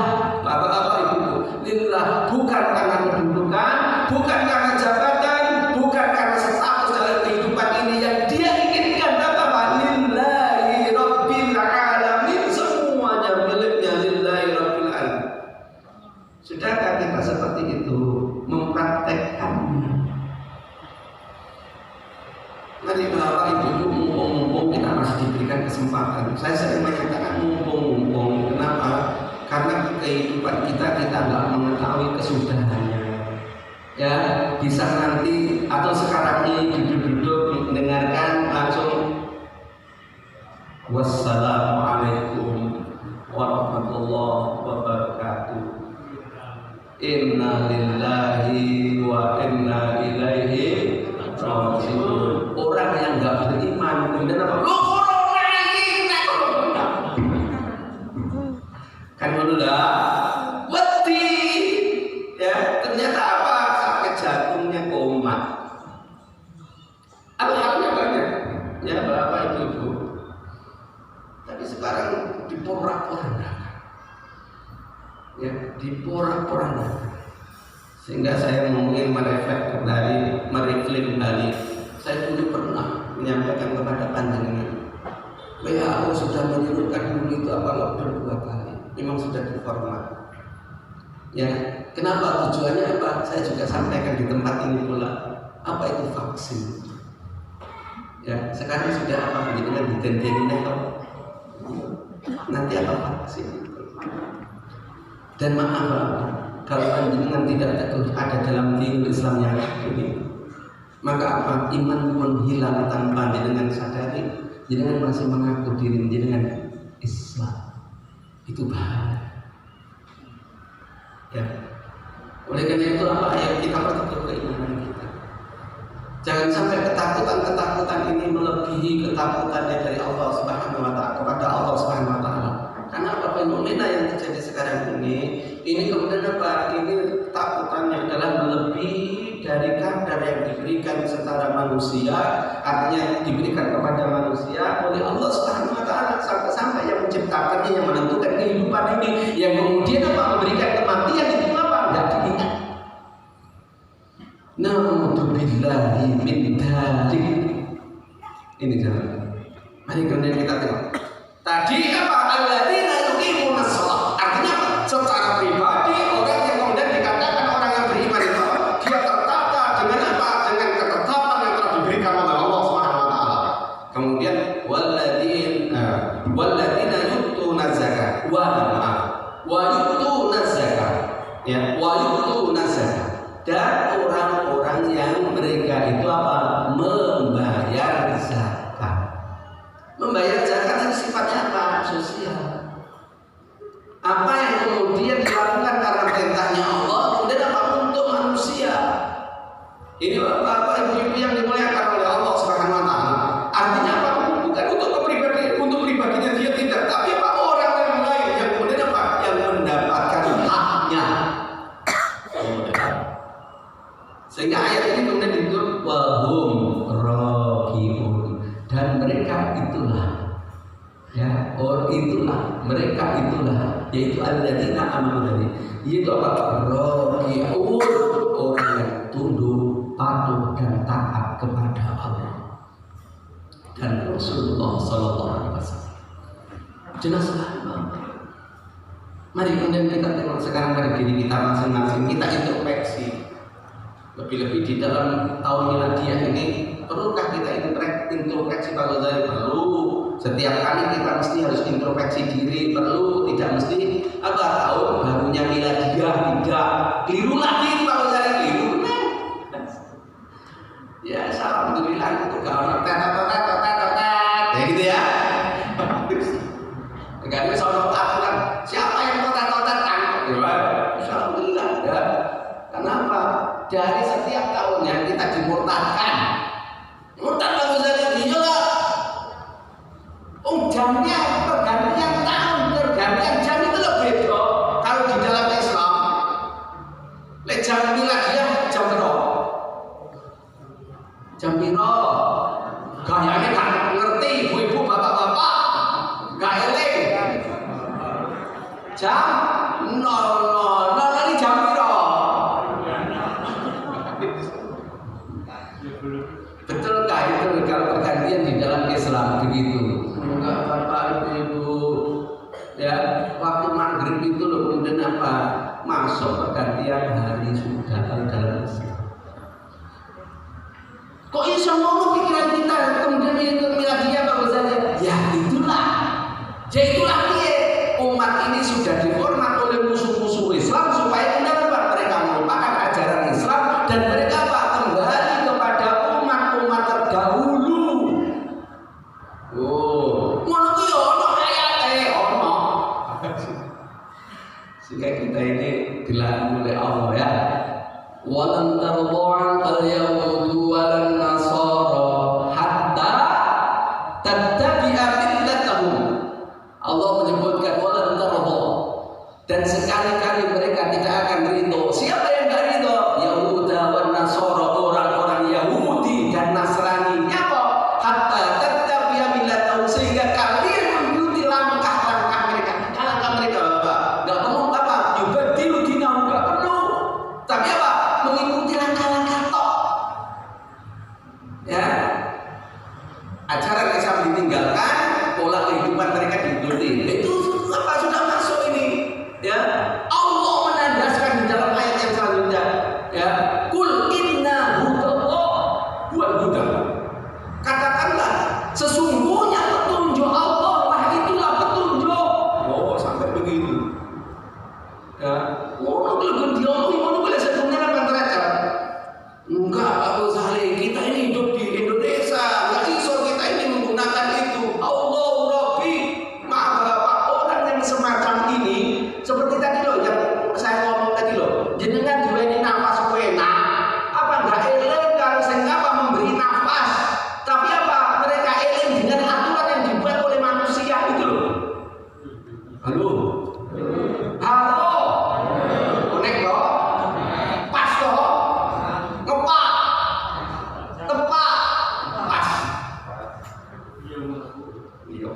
Bapak-bapak Ibu, lillah, bukan karena kedudukan, bukan karena jabatan, bukan karena status dalam kehidupan ini yang dia inginkan. Apa? Lillahi rabbil alamin, semuanya miliknya lillahi rabbil alamin. Sudahkah kita seperti itu mempraktekkannya? Mari Bapak Ibu, mumpung kita masih diberikan kesempatan. Saya sering menyatakan mumpung. Kenapa? Karena kehidupan kita nggak mengetahui kesudahannya. Ya, bisa nanti atau sekarang ini duduk-duduk mendengarkan langsung wassalamualaikum warahmatullahi wabarakatuh. Inna lillahi wa inna ilaihi raji'un. Orang yang nggak beriman kemudian apa? Kan dulu dah wedi ya, ternyata apa? Sampai jantungnya koma. Alhamdulillah banyak ya Bapak Ibu. Tapi sekarang diporak-porandakan. Ya, diporak-porandakan. Sehingga saya mungkin merefleks kembali. Saya dulu pernah menyampaikan kepada panjenengan, WHO sudah menyuruhkan dulu itu apa lockdown 2 kali. Memang sudah diformat. Ya, kenapa? Tujuannya apa? Saya juga sampaikan di tempat ini pula. Apa itu vaksin? Ya, sekarang sudah apa? Dengan ditentuin nanti apa vaksin? Dan maaf Bapak, kalau panjenengan tidak teguh ada dalam dinul Islam yang ini, maka apa? Iman pun hilang tanpa jenengan sadari. Jenengan masih mengaku diri jenengan Islam. Itu bahaya. Ya. Oleh karena itu apa? Ayat kita perlu keimanan kita. Jangan sampai ketakutan ini melebihi ketakutannya dari Allah Subhanahu wa taala kepada Allah Subhanahu wa taala. Karena apa fenomena yang terjadi sekarang ini kemudian apa? Ini ketakutannya adalah melebihi dari kadar yang diberikan secara manusia, artinya diberikan kepada manusia oleh Allah Subhanahu wa taala, sampai yang menciptakannya, yang menentukan kehidupan ini, yang kemudian apa? Memberikan kematian itu apa? Enggak diingat. Na'udzubillahi min dzalik. Ini jangan. Mari kemudian kita tengok. Tadi apa? Alladzina yuqimunas shalah. Artinya apa? Secara pribadi orang yang kemudian dikatakan orang yang beriman itu apa? Dia tertata dengan apa? Dengan ketetapan yang telah diberikan oleh Allah Subhanahu wa taala. Kemudian walladzina yu'tuna zakat wa yu'tuna zakat. Ya, wa yu'tuna zakat. Dan orang-orang yang mereka itu apa? Membayar zakat. Membayar zakat itu sifatnya apa? Sosial. Apa yang kemudian dilakukan karena perintahnya Allah, kemudian apa? Untuk manusia. Ini Bapak Ibu yang dimuliakan oleh Allah Subhanahu wa taala. Artinya apa? Bukan untuk pribadinya dia tidak, tapi apa? Orang yang lain yang kemudian apa? Yang mendapatkan haknya. Sehingga ayat ini kemudian ditutup wahum rakiun, dan mereka itulah Ya, itulah mereka itulah, yaitu alladzina amanu tadi. Yaitu apa? Raki'un, orang yang tunduk, patuh dan taat kepada Allah dan Rasulullah sallallahu alaihi wasallam. Jelas banget. Mari kemudian kita tengok sekarang pada diri kita masing-masing, kita introspeksi. Lebih-lebih di dalam tahun miladiah ini, perlukah kita introspeksi kalau saya perlu? Setiap kali kita mesti harus introspeksi diri, perlu, tidak mesti apa tahun barunya miladiah, tidak keliru lagi kalau saya keliru. Ya, alhamdulillah itu kalau ya gitu ya. Enggak bisa aturan siapa yang totat tangkap ya. Alhamdulillah ya. Kenapa? Dari setiap tahunnya kita dimurtadkan. Murtad kalau saya juga. Jamnya pergantian tahun, pergantian jam itu lebih beda. Kalau di dalam Islam, jam miladiah jam berapa? Jam piro? Kayaknya gak ngerti ibu-ibu bapak-bapak, gak eling. Jam 00 ini jam piro? Betulkah itu kalau pergantian di dalam Islam begitu? Enggak bapak ibu ya, waktu maghrib itu loh kemudian apa? Masuk pergantian hari sudah dalam Islam. Kok bisa ngomong pikiran kita kemudian itu miladiah kalau saja? Ya itulah. Jadi itulah dia umat ini sudah diformat oleh musuh-musuh Islam supaya mereka melupakan ajaran Islam dan mereka apa? Kembali kepada umat-umat terdahulu. Sehingga kita ini dilarang oleh Allah ya. Walan tardu'an al-yahudu walan nasara hatta tattabi'a millatahum. Allah menyebutkan walan tardu', dan sekali-kali mereka tidak akan ridho. Siapa yang tidak ridho? Yahuda wan nasara, orang-orang Yahudi dan Nasrani. Apa? Hatta tattabi'a millatahum, sehingga kalian mengikuti langkah-langkah mereka. Langkah mereka apa? Enggak perlu apa? Yubadilu dinahu, enggak perlu. Tapi apa? Mengikuti langkah-langkah tok. Ya. Ajaran Islam ditinggalkan, pola kehidupan mereka diikuti. Itu apa sudah masuk ini? Ya. Allah menandaskan di dalam ayat yang selanjutnya. Ya. Kul inna hudallah huwal huda. Katakanlah sesungguhnya petunjuk Allah lah itulah petunjuk. Oh, sampai begitu. Ya. Oh, kalau diomongin ngono boleh sebenarnya apa derajat? Enggak, Abu Saleh, kita ini hidup di Indonesia, enggak iso kita ini menggunakan itu. Allah Rabbi, maaf Bapak, orang yang semacam ini seperti tadi loh yang saya ngomong tadi loh. Jenengan diweni nafas enak. Apa enggak eling kalau saya apa memberi nafas? Tapi apa? Mereka eling dengan aturan yang dibuat oleh manusia itu loh. Halo. Halo. Konek loh. Pas loh. Ngepak. Tepat. Pas. Iya.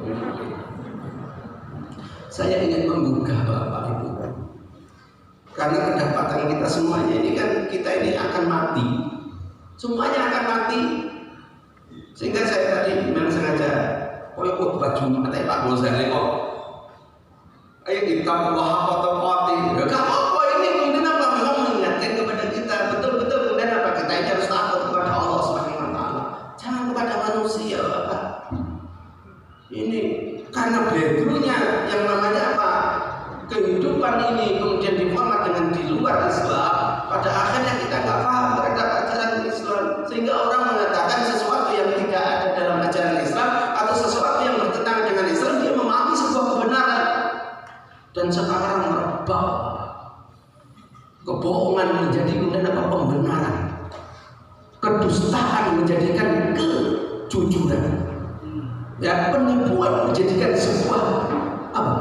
Saya ingin menggugah Bapak Ibu. Karena kedapatan kita semuanya ini kan kita ini akan mati. Semuanya akan mati. Sehingga saya tadi memang sengaja koyo baju mata Pak Gozali kok. Ayo kita Allah atau mati. Ya kamu apa ini kemudian apa memang mengingatkan kepada kita betul-betul kemudian apa kita ini harus takut kepada Allah Subhanahu wa taala. Jangan kepada manusia, Bapak. Ini karena backgroundnya yang namanya apa? Kehidupan ini kemudian diformat dengan di luar Islam. Pada akhirnya kita nggak paham terhadap ajaran Islam, sehingga orang mengatakan sesuatu yang tidak ada dalam ajaran Islam atau sesuatu yang bertentangan dengan Islam, dia memahami sebuah kebenaran. Dan sekarang merebak kebohongan menjadi kemudian apa? Pembenaran, kedustaan menjadikan kejujuran, ya penipuan menjadikan sebuah apa?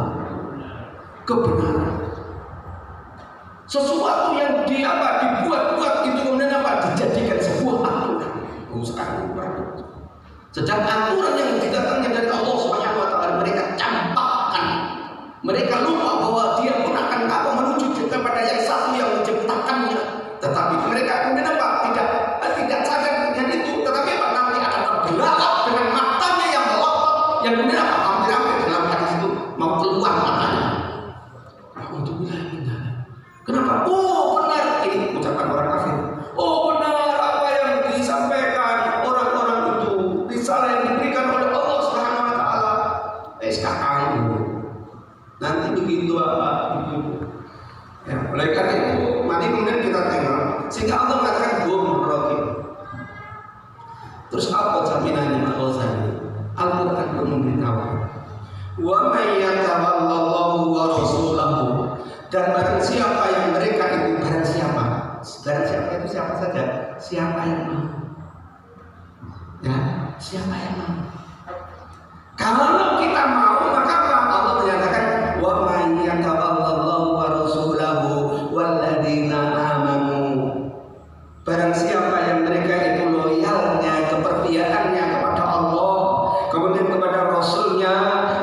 Kebenaran. Sesuatu yang dibuat-buat itu kemudian apa? Dijadikan sebuah aturan. Sedang aturan yang didatangkan dari Allah Subhanahu wa taala mereka Mereka lupa bahwa dia pun akan menuju kepada yang satu yang menciptakannya. Tetapi mereka kemudian apa? Tidak sadar dengan itu. Tetapi apa? Nanti akan terbelalak dengan matanya yang melotot, yang kemudian apa? Hampir-hampir dalam hadis itu mau keluar matanya. Untuk bilang kenapa? Oh benar, ini ucapan orang kafir. Oh benar apa yang disampaikan orang-orang itu, risalah yang diberikan oleh Allah Subhanahu Wa Taala. Sekarang nanti begitu apa? Ya, oleh karena itu, mari kemudian kita tengok sehingga Allah mengatakan Rocky. Terus apa jaminannya Pak Ghazali? Al-Quran pun memberitahu. Wa may yatawallallahu wa rasulahu, dan barang siapa yang mereka itu barang siapa itu siapa saja, siapa yang mau, ya siapa yang mau. Kalau kita mau maka Allah menyatakan wa may yatawallahu wa rasulahu walladzina amanu, barang siapa yang mereka itu loyalnya, kepercayaannya kepada Allah, kemudian kepada Rasulnya,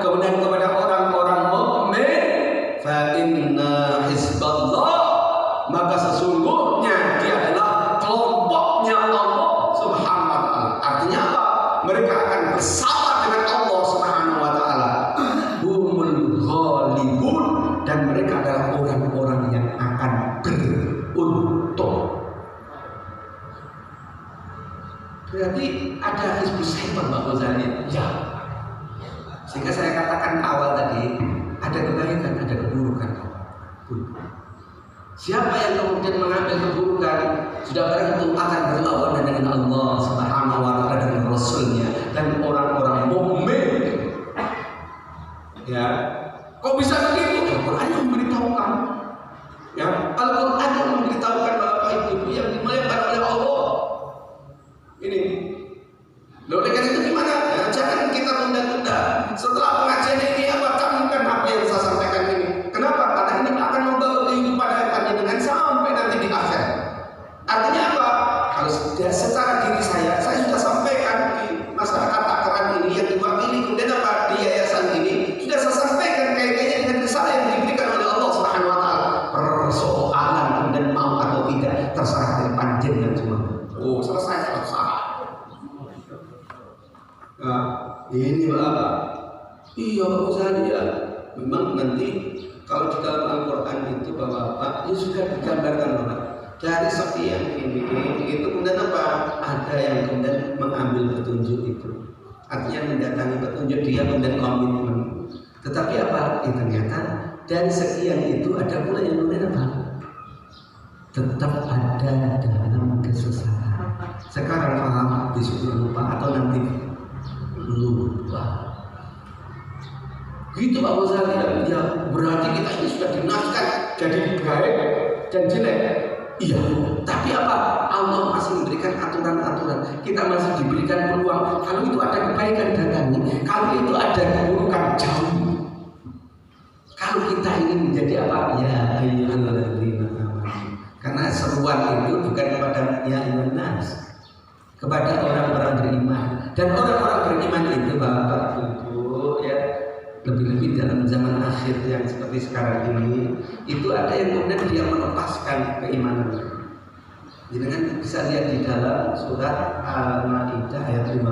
kemudian kepada orang-orang mukmin, fa inna hizballah, maka sesungguhnya dia adalah kelompoknya Allah Subhanahu wa Ta'ala. Artinya apa? Mereka akan bersama dengan Allah Subhanahu wa Ta'ala. Humul ghalibun, dan mereka adalah orang-orang yang akan beruntung. Berarti ada hizbus syaitan Pak Ghazali. Ya. Sehingga saya katakan awal tadi, ada kebaikan, ada keburukan. Siapa yang kemudian mengambil keburukan, sudah barang itu akan berlawanan dengan Allah Subhanahu wa Ta'ala dan Rasulnya dan orang-orang mukmin. Ya, kok bisa begitu? Al-Quran yang memberitahukan. Ya, Al-Quran yang memberitahukan Bapak Ibu yang dimuliakan oleh Allah. Ini. Oleh karena itu gimana? Ya, jangan kita tunda-tunda. Setelah pengajian ini apa? Camkan apa yang saya sampaikan ini. Kenapa? Karena ini akan membawa kehidupan dengan sampai nanti di akhir. Artinya apa? Kalau secara diri saya sudah sampaikan di masyarakat Takaran ini yang diwakili kemudian apa di yayasan ini sudah saya sampaikan kaitannya dengan risalah yang diberikan oleh Allah Subhanahu Wa Taala. Persoalan kemudian mau atau tidak terserah dari panjenengan semua. Oh selesai. Nah, ini apa? Iya Pak Ghazali ya. Memang nanti kalau di dalam Al-Quran itu Bapak ini sudah digambarkan Bapak. Dari sekian ini itu kemudian apa? Ada yang kemudian mengambil petunjuk itu. Artinya mendatangi petunjuk dia kemudian komitmen. Tetapi apa? Ternyata dari sekian itu ada pula yang kemudian apa? Tetap ada dalam kesesatan. Sekarang paham, besok lupa atau nanti lupa. Gitu Pak Ghazali. Ya berarti kita ini sudah dinaskan jadi baik dan jelek. Iya, tapi apa? Allah masih memberikan aturan-aturan. Kita masih diberikan peluang. Kalau itu ada kebaikan datangi, kalau itu ada keburukan jauh. Kalau kita ingin menjadi apa? Ya ayyuhalladzina amanu. Karena seruan itu bukan kepada ya nas, kepada orang-orang beriman. Dan orang-orang beriman itu Bapak Ibu ya, lebih-lebih dalam zaman akhir yang seperti sekarang ini, itu ada yang kemudian dia melepaskan keimanannya. Jadi kan bisa lihat di dalam surat Al-Maidah ayat 54.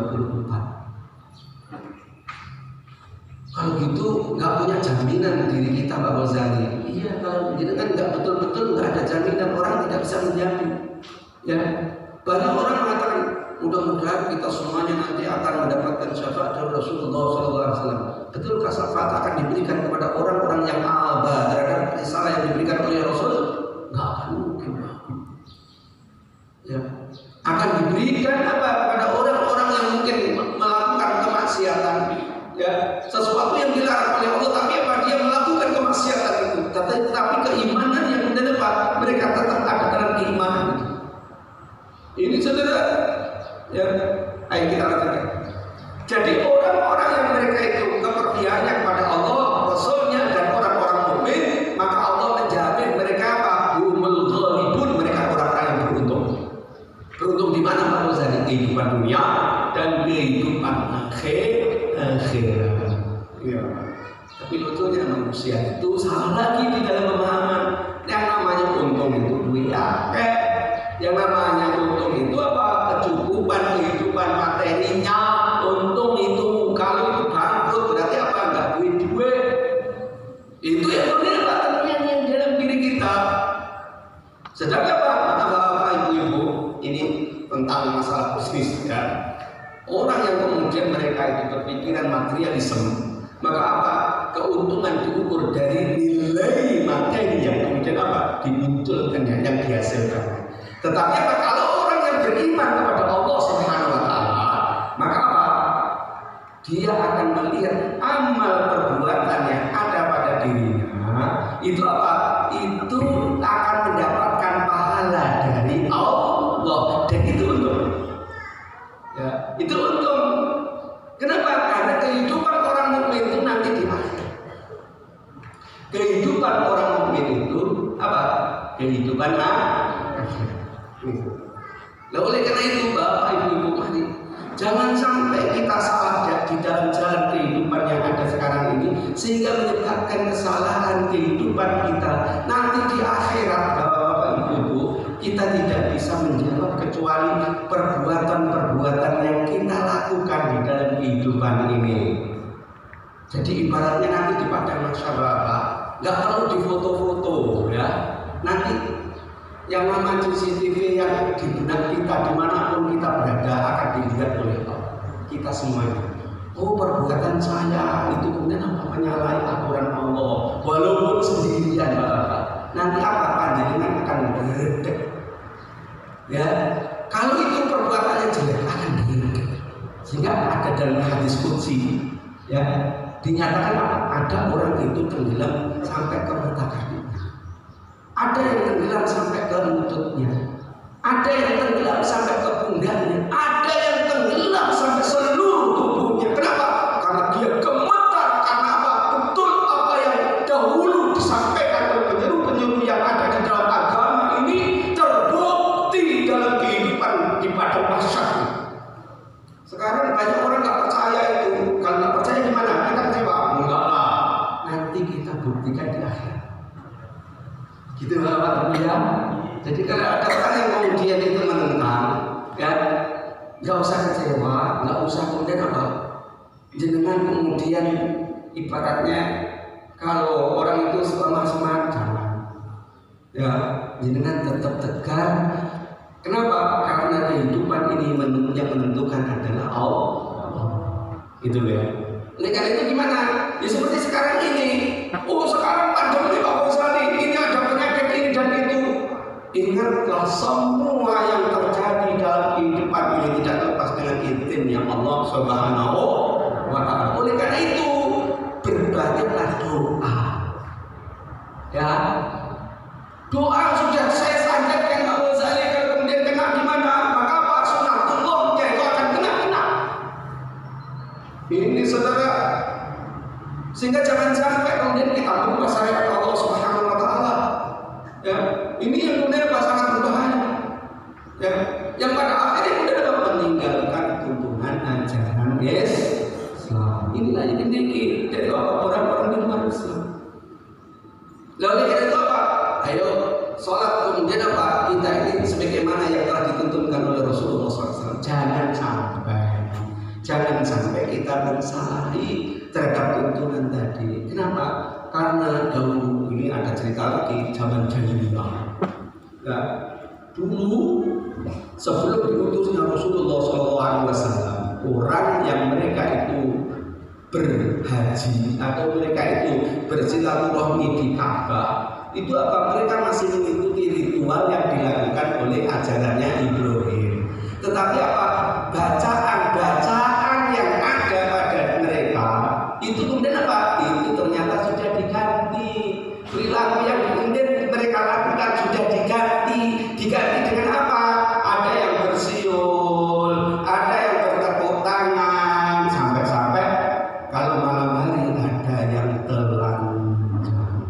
Kalau gitu nggak punya jaminan diri kita Pak Ghazali. Iya, kalau jadi kan nggak betul-betul nggak ada jaminan, orang tidak bisa menjamin. Ya, banyak orang mengatakan mudah-mudahan kita semuanya nanti akan mendapatkan syafaat dari Rasulullah SAW. Betulkah syafaat akan diberikan kepada orang-orang yang abah terhadap risalah yang diberikan oleh Rasul? Nggak akan mungkin. Ya, akan diberikan apa kepada orang-orang yang mungkin melakukan kemaksiatan. Ya, sesuatu yang dilarang oleh Allah, tapi apa dia melakukan kemaksiatan itu. Tetapi keimanan yang mendapat mereka tetap ada dalam keimanan itu. Ini saudara. Ya, ayo kita lanjutkan. Jadi orang-orang yang mereka itu kepercayaannya kepada Allah, Rasulnya dan orang-orang mukmin, maka Allah menjamin mereka apa? Humul ghalibun, mereka orang-orang yang beruntung. Beruntung di mana Pak Ghazali? Kehidupan dunia dan kehidupan akhirat. Ya. Tapi lucunya manusia itu salah lagi di dalam pemahaman. Yang namanya untung itu duit akeh. Yang namanya untung itu apa? Kecukupan kehidupan materinya. Untung itu kalau itu bangkrut berarti apa? Enggak duit. Itu yang benar Pak, yang dalam diri kita. Sedangkan Pak, Bapak Ibu-ibu, ini tentang masalah bisnis ya. Orang yang kemudian mereka itu berpikiran materialisme, maka apa? Keuntungan diukur dari nilai materi yang kemudian apa? Dimunculkannya, yang dihasilkan. Tetapi apa? Kalau orang yang beriman kepada Allah Subhanahu wa taala, maka apa? Dia akan melihat amal perbuatan yang ada pada dirinya. Itu apa? Itu akan mendapatkan pahala dari Allah, dan itu untung. Ya, itu untung. Kenapa? Karena kehidupan orang mukmin itu nanti di akhir. Kehidupan orang mukmin itu apa? Kehidupan akhir. Nah, oleh karena itu Bapak Ibu mari jangan sampai kita salah di dalam jalan kehidupan yang ada sekarang ini sehingga menyebabkan kesalahan kehidupan kita nanti di akhirat. Bapak Ibu, kita tidak bisa menjawab kecuali perbuatan-perbuatan yang kita lakukan di dalam kehidupan ini. Jadi ibaratnya nanti di padang mahsyar Bapak, nggak perlu difoto-foto ya. Nanti yang nama CCTV yang di benak kita dimanapun kita berada akan dilihat oleh kita semuanya. Oh, perbuatan saya itu kemudian apa? Menyalahi aturan Allah walaupun sendirian Bapak. Nanti apa? Panjenengan akan berdek. Ya, kalau itu perbuatannya jelek akan dihidup. Sehingga ada dalam hadis qudsi ya dinyatakan apa? Ada orang itu tenggelam sampai ke mata kakinya, ada yang tenggelam sampai ke lututnya, ada yang tenggelam sampai ke pundaknya, ada yang tenggelam sampai seluruh tubuhnya. Kenapa? Karena dia gemetar karena apa? Betul apa yang dahulu disampaikan oleh penyeru-penyeru yang ada di dalam agama ini terbukti dalam kehidupan di padang mahsyar. Sekarang banyak orang nggak percaya itu. Kalau nggak percaya gimana? Kita kecewa? Enggak lah. Nanti kita buktikan di akhirat. Gitu Bapak ya. Jadi kalau ada orang yang kemudian itu menentang, ya nggak usah kecewa, nggak usah kemudian apa? Jenengan kemudian ibaratnya kalau orang itu semangat jangan. Ya, jenengan tetap tegar. Kenapa? Karena kehidupan ini yang menentukan adalah Allah. Gitu ya. Oleh karena itu gimana? Ya seperti sekarang ini. Oh sekarang pandemi Pak Bosali, ini ada penyakit ini dan itu. Ingatlah semua yang terjadi dalam kehidupan ini tidak lepas dengan izinnya Allah Subhanahu wa taala. Oleh karena itu berbanyaklah doa. Ya. Doa sudah saya sanjatkan Pak Bosali. Ini saudara, sehingga jangan sampai kemudian kita lupa syariat Allah Subhanahu wa taala. Ya, ini yang kemudian sangat berbahaya. Ya, yang pada akhirnya kemudian dapat meninggalkan tuntunan ajaran Islam. Inilah yang dimiliki dari orang-orang di luar Islam. Lalu kita itu apa? Ayo sholat kemudian apa? Kita ini sebagaimana yang telah dituntunkan oleh Rasulullah SAW. Jangan sampai kita mensalahi terhadap tuntunan tadi. Kenapa? Karena dahulu ini ada cerita lagi zaman jahiliyah. Ya, dulu sebelum diutusnya Rasulullah SAW, orang yang mereka itu berhaji atau mereka itu bersilaturahmi di Ka'bah, itu apa? Mereka masih mengikuti ritual yang dilakukan oleh ajarannya Ibrahim. Tetapi apa? Bacaan yang ada pada mereka itu kemudian apa? Itu ternyata sudah diganti. Perilaku yang kemudian mereka lakukan sudah diganti dengan apa? Ada yang bersiul, ada yang bertepuk tangan, sampai kalau malam hari ada yang telanjang.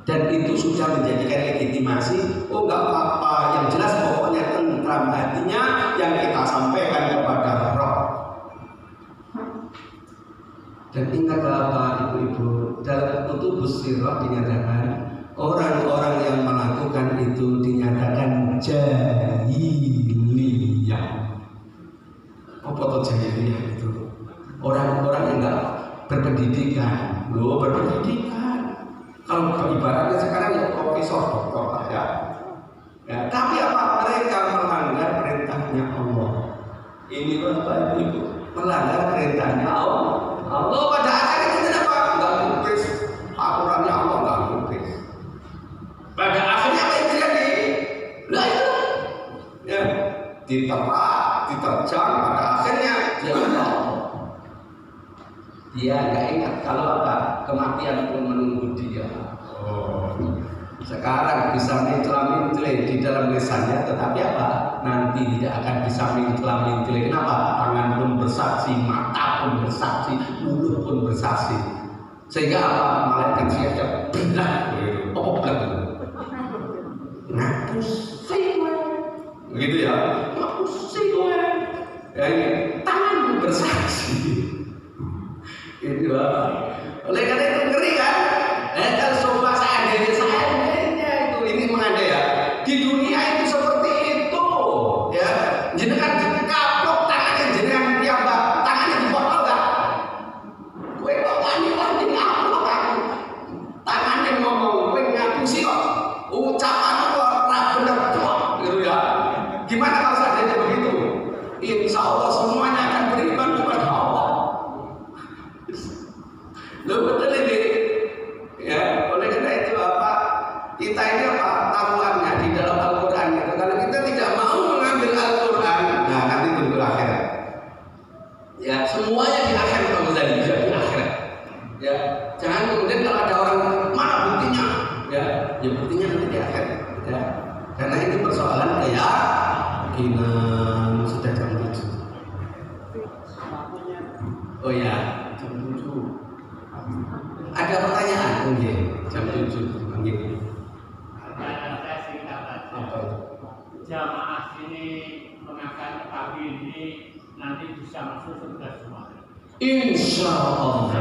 Dan itu sudah menjadikan legitimasi. Oh nggak apa-apa, yang jelas pokoknya tentram hatinya yang kita sampaikan Dan ingat apa ibu-ibu, dalam kutubus sirah dinyatakan orang-orang yang melakukan itu dinyatakan jahiliyah. Apa itu jahiliyah itu? Orang-orang yang enggak berpendidikan. Loh, berpendidikan. Kalau ibaratnya sekarang ya profesor, doktor ya. Ya, tapi apa mereka melanggar perintahnya Allah? Ini Bapak Ibu, melanggar perintahnya Allah. Allah pada akhirnya itu apa? Enggak lupis. Aturannya Allah enggak lupis. Pada akhirnya apa yang terjadi? Nah itu ya diterjang pada akhirnya dia Allah. Dia nggak ingat kalau apa kematian pun menunggu dia. Sekarang bisa mencela-mencela di dalam lisannya, tetapi apa? Nanti tidak akan bisa mencela-mencela. Kenapa? Tangan pun bersaksi, mata pun bersaksi, mulut pun bersaksi. Sehingga apa? Malaikat siapa? Benar. Apa benar? Ngaku sih, begitu ya? Ngaku sih, ya ini tangan bersaksi. Itu apa? Oleh karena itu ngeri kan? Kalau coba seandainya itu ini mengandai ya. Di dunia itu seperti itu, ya. Jenengan dikaplok tangannya jenengan tiap tangannya dipotong kan? Kue kok wani-wani ngaplok aku. Tangannya ngomong, kue ngaku sih kok. Ucapannya kok bener kok, gitu ya. Gimana kalau seandainya begitu? Insya Allah semuanya akan beriman kepada Allah. Loh betul ini, ya. Oleh karena itu apa? Kita ini apa? Taruhannya di dalam Al-Quran. Kalau kita tidak mau mengambil Al-Quran, nah nanti tunggu akhirat. Ya semuanya di akhirat Pak Muzali, di akhirat. Ya jangan kemudian kalau ada orang mana buktinya, ya buktinya nanti di akhirat. Ya karena ini persoalan keyakinan. Sudah jam 7. Oh ya jam 7. Ada pertanyaan? Oke, jam 7. Oke. Saya singkat saja. Jamaah sini mengakan kami ini nanti bisa masuk surga semua. Insya Allah.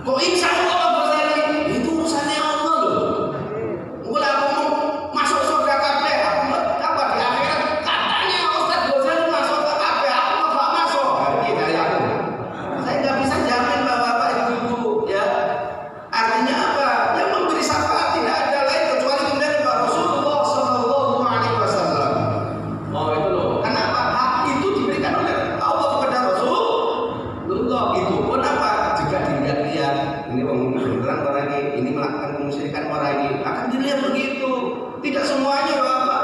Kok insya Allah Pak Zali? Itu urusannya Allah loh. Mulai aku mau masuk surga kabeh, aku apa di akhirat katanya Ustaz Ghazali masuk ke kabeh, aku nggak masuk. Gitu ya aku. Saya nggak bisa jamin bapak-bapak ibu-ibu ya. Artinya apa? Yang memberi syafaat tidak ada lain kecuali kemudian Pak Rasulullah Sallallahu Alaihi Wasallam. Oh itu loh. Kenapa? Hak itu diberikan oleh Allah kepada Rasulullah. Itu pun apa? Jika dilihat-lihat ini beneran orang ini melakukan kemusyrikan orang ini akan dilihat begitu. Tidak semuanya bapak.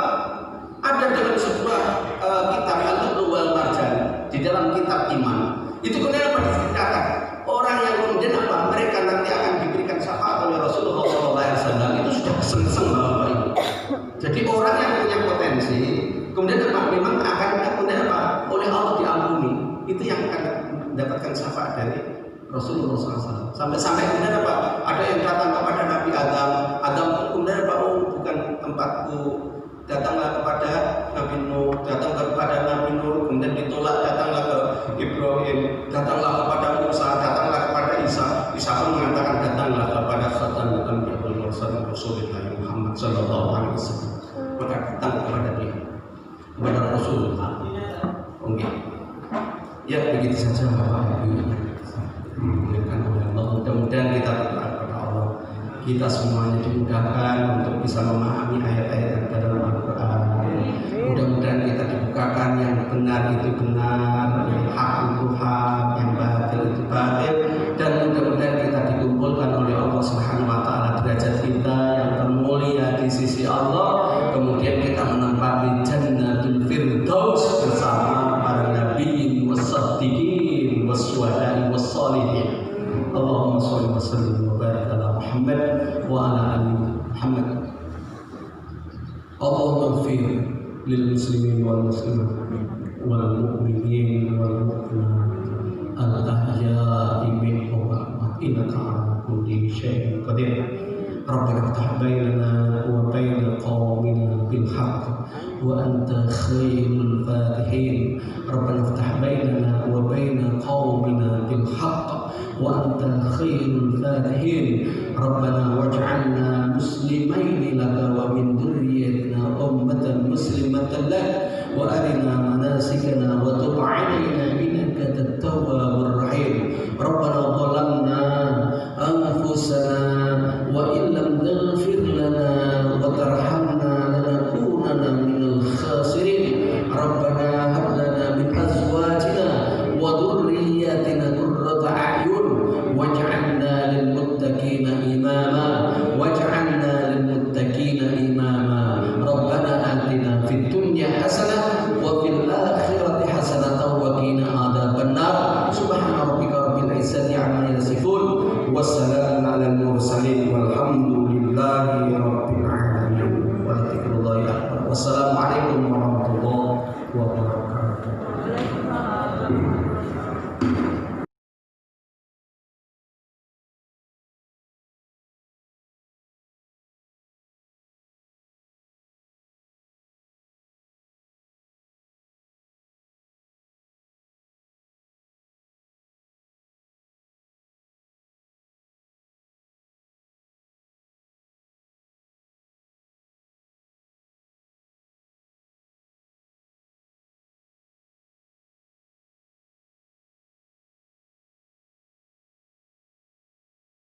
Ada dalam sebuah kitab Al-Lu'lu' wal Marjan di dalam kitab iman. Itu kemudian apa diceritakan? Orang yang kemudian apa? Mereka nanti akan diberikan syafaat oleh Rasulullah SAW itu sudah keseng-keseng Bapak Ibu. Jadi orang yang punya potensi kemudian apa? Memang akan kemudian apa? Oleh Allah diampuni. Itu yang akan mendapatkan syafaat dari Rasulullah SAW. Sampai kemudian apa? Ada yang datang kepada Nabi Adam. Adam kemudian apa? Oh, bukan tempatku. Datanglah kepada Nabi Nuh, datang kepada Nabi Nuh, kemudian ditolak, datanglah ke Ibrahim, datanglah kepada Musa, datanglah kepada Isa. Isa pun mengatakan datanglah kepada Satan dan Rasulullah Muhammad Sallallahu Alaihi Wasallam. Maka datang kepada dia, kepada Rasulullah. Oke, ya begitu saja Bapak Ibu. Mudah-mudahan kita berdoa kepada Allah. Kita semuanya dimudahkan untuk bisa memahami ayat-ayat yang ada dalam Al-Quran. Mudah-mudahan kita dibukakan yang benar itu benar, yang hak itu hak, yang batil itu batil, dan mudah-mudahan kita dikumpulkan oleh Allah Subhanahu Wa Taala derajat kita yang termulia di sisi Allah. Kemudian kita menempati Jannatul Firdaus bersama para nabiyyin was-siddiqin was-syuhada'i was-shalihin. Allahumma shalli wa sallim wa barik ala Muhammad wa ala ali Muhammad. Allahumma ighfir lil muslimin wal muslimat wal mu'minin wal mu'minat al ahya'i minhum innaka ala kulli syai'in qadir. Rabbana iftah bainana wa baina qaumina bil haqq wa anta khairul fatihin. Rabbana iftah bainana wa baina qaumina khairul fatihin. Rabbana waj'alna muslimaini laka wa min dhurriyyatina ummatan muslimatan lak wa arina manasikana wa tub 'alaina innaka at-tawwabur rahim. Rabbana zalamna anfusana wa in lam taghfir lana wa tarhamna lanakunanna minal khasirin. Rabbana hab lana min azwajina wa dhurriyyatina qurrata a'yun waj'alna lil muttaqina imama waj'alna lil muttaqina imama. Rabbana atina fid dunya hasanah wa fil akhirati hasanah wa qina adzabannar. Subhana rabbika rabbil izzati amma yasifun wassalamun alal mursalin walhamdulillahi rabbil alamin. Wassalamualaikum warahmatullahi wabarakatuh.